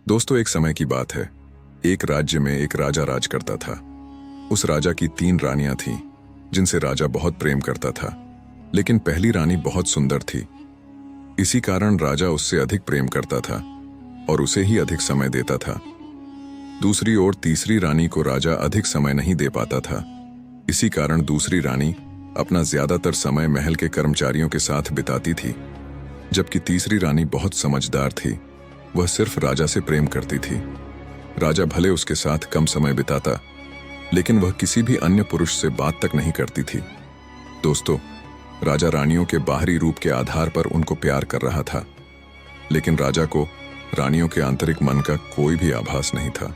दोस्तों, एक समय की बात है। एक राज्य में एक राजा राज करता था। उस राजा की 3 रानियां थीं, जिनसे राजा बहुत प्रेम करता था। लेकिन पहली रानी बहुत सुंदर थी। इसी कारण राजा उससे अधिक प्रेम करता था और उसे ही अधिक समय देता था। दूसरी ओर तीसरी रानी को राजा अधिक समय नहीं दे पाता था। इसी कारण दूसरी रानी अपना ज्यादातर समय महल के कर्मचारियों के साथ बिताती थी। जबकि तीसरी रानी बहुत समझदार थी। वह सिर्फ राजा से प्रेम करती थी। राजा भले उसके साथ कम समय बिताता, लेकिन वह किसी भी अन्य पुरुष से बात तक नहीं करती थी। दोस्तों, राजा रानियों के बाहरी रूप के आधार पर उनको प्यार कर रहा था, लेकिन राजा को रानियों के आंतरिक मन का कोई भी आभास नहीं था।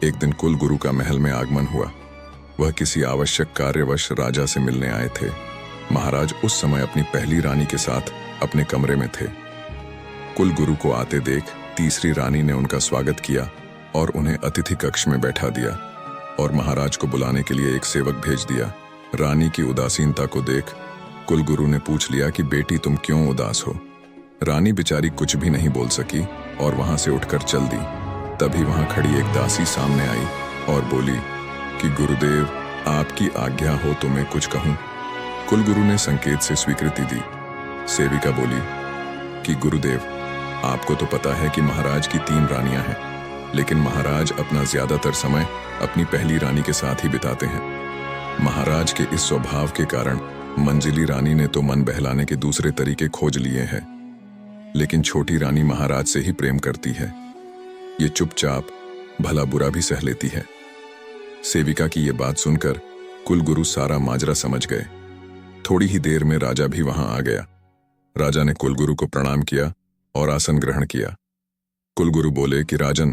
एक दिन कुल गुरु का महल में आगमन हुआ। वह किसी आवश्यक कार्यवश राजा से मिलने आए थे। महाराज उस समय अपनी पहली रानी के साथ अपने कमरे में थे। कुल गुरु को आते देख तीसरी रानी ने उनका स्वागत किया और उन्हें अतिथि कक्ष में बैठा दिया और महाराज को बुलाने के लिए एक सेवक भेज दिया। रानी की उदासीनता को देख कुल गुरु ने पूछ लिया कि बेटी, तुम क्यों उदास हो? रानी बेचारी कुछ भी नहीं बोल सकी और वहां से उठकर चल दी। तभी वहां खड़ी एक दासी सामने आई और बोली कि गुरुदेव, आपकी आज्ञा हो तो मैं कुछ कहूं। कुल गुरु ने संकेत से स्वीकृति दी। सेविका बोली कि गुरुदेव, आपको तो पता है कि महाराज की 3 रानियां हैं, लेकिन महाराज अपना ज्यादातर समय अपनी पहली रानी के साथ ही बिताते हैं। महाराज के इस स्वभाव के कारण मंजिली रानी ने तो मन बहलाने के दूसरे तरीके खोज लिए हैं, लेकिन छोटी रानी महाराज से ही प्रेम करती है। ये चुपचाप भला बुरा भी सह लेती है। सेविका की ये बात सुनकर कुल गुरु सारा माजरा समझ गए। थोड़ी ही देर में राजा भी वहां आ गया। राजा ने कुल गुरु को प्रणाम किया और आसन ग्रहण किया। कुल गुरु बोले कि राजन,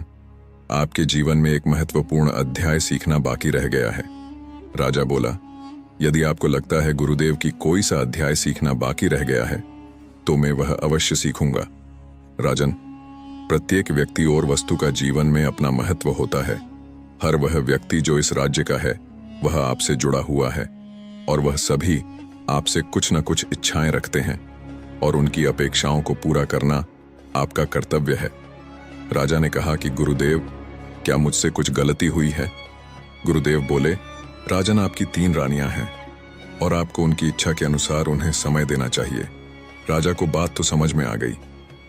आपके जीवन में एक महत्वपूर्ण अध्याय सीखना बाकी रह गया है। राजा बोला, यदि आपको लगता है गुरुदेव की कोई सा अध्याय सीखना बाकी रह गया है तो मैं वह अवश्य सीखूंगा। राजन, प्रत्येक व्यक्ति और वस्तु का जीवन में अपना महत्व होता है। हर वह व्यक्ति जो इस राज्य का है वह आपसे जुड़ा हुआ है और वह सभी आपसे कुछ न कुछ इच्छाएं रखते हैं और उनकी अपेक्षाओं को पूरा करना आपका कर्तव्य है। राजा ने कहा कि गुरुदेव, क्या मुझसे कुछ गलती हुई है? गुरुदेव बोले, राजन, आपकी 3 रानियां हैं और आपको उनकी इच्छा के अनुसार उन्हें समय देना चाहिए। राजा को बात तो समझ में आ गई,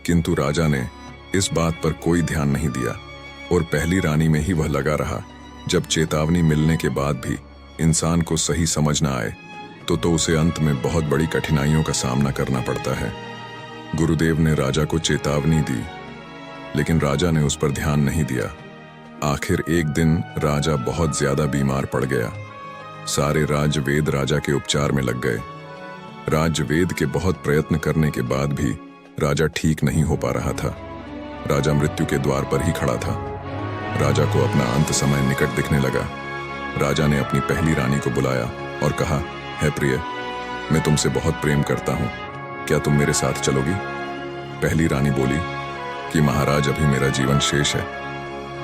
किंतु राजा ने इस बात पर कोई ध्यान नहीं दिया और पहली रानी में ही वह लगा रहा। जब चेतावनी मिलने के बाद भी इंसान को सही समझ न आए तो उसे अंत में बहुत बड़ी कठिनाइयों का सामना करना पड़ता है। गुरुदेव ने राजा को चेतावनी दी, लेकिन राजा ने उस पर ध्यान नहीं दिया। आखिर एक दिन राजा बहुत ज्यादा बीमार पड़ गया। सारे राजवेद राजा के उपचार में लग गए। राजवेद के बहुत प्रयत्न करने के बाद भी राजा ठीक नहीं हो पा रहा था। राजा मृत्यु के द्वार पर ही खड़ा था। राजा को अपना अंत समय निकट दिखने लगा। राजा ने अपनी पहली रानी को बुलाया और कहा, है प्रिय, मैं तुमसे बहुत प्रेम करता हूं, क्या तुम मेरे साथ चलोगी? पहली रानी बोली कि महाराज, अभी मेरा जीवन शेष है,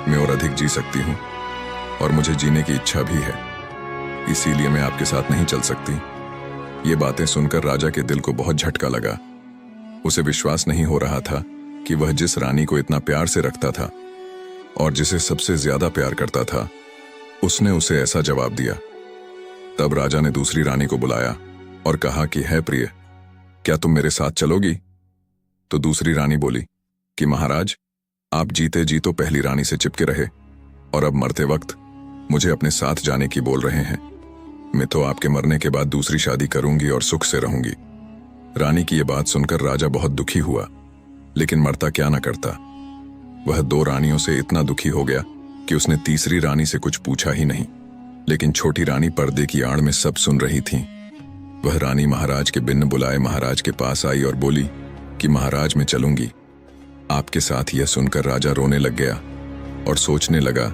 मैं और अधिक जी सकती हूं और मुझे जीने की इच्छा भी है, इसीलिए मैं आपके साथ नहीं चल सकती। ये बातें सुनकर राजा के दिल को बहुत झटका लगा। उसे विश्वास नहीं हो रहा था कि वह जिस रानी को इतना प्यार से रखता था और जिसे सबसे ज्यादा प्यार करता था, उसने उसे ऐसा जवाब दिया। तब राजा ने दूसरी रानी को बुलाया और कहा कि है प्रिय, क्या तुम मेरे साथ चलोगी? तो दूसरी रानी बोली कि महाराज, आप जीते जी तो पहली रानी से चिपके रहे और अब मरते वक्त मुझे अपने साथ जाने की बोल रहे हैं। मैं तो आपके मरने के बाद दूसरी शादी करूंगी और सुख से रहूंगी। रानी की यह बात सुनकर राजा बहुत दुखी हुआ, लेकिन मरता क्या न करता। वह 2 रानियों से इतना दुखी हो गया कि उसने तीसरी रानी से कुछ पूछा ही नहीं। लेकिन छोटी रानी पर्दे की आड़ में सब सुन रही थी। वह रानी महाराज के बिन बुलाए महाराज के पास आई और बोली कि महाराज, मैं चलूंगी आपके साथ। यह सुनकर राजा रोने लग गया और सोचने लगा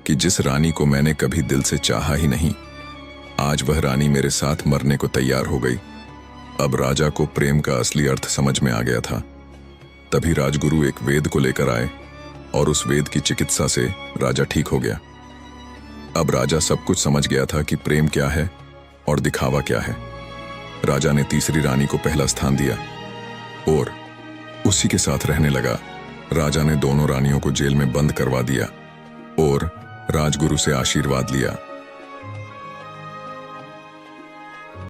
कि जिस रानी को मैंने कभी दिल से चाहा ही नहीं, आज वह रानी मेरे साथ मरने को तैयार हो गई। अब राजा को प्रेम का असली अर्थ समझ में आ गया था। तभी राजगुरु एक वेद को लेकर आए और उस वेद की चिकित्सा से राजा ठीक हो गया। अब राजा सब कुछ समझ गया था कि प्रेम क्या है और दिखावा क्या है। राजा ने तीसरी रानी को पहला स्थान दिया और उसी के साथ रहने लगा। राजा ने दोनों रानियों को जेल में बंद करवा दिया और राजगुरु से आशीर्वाद लिया।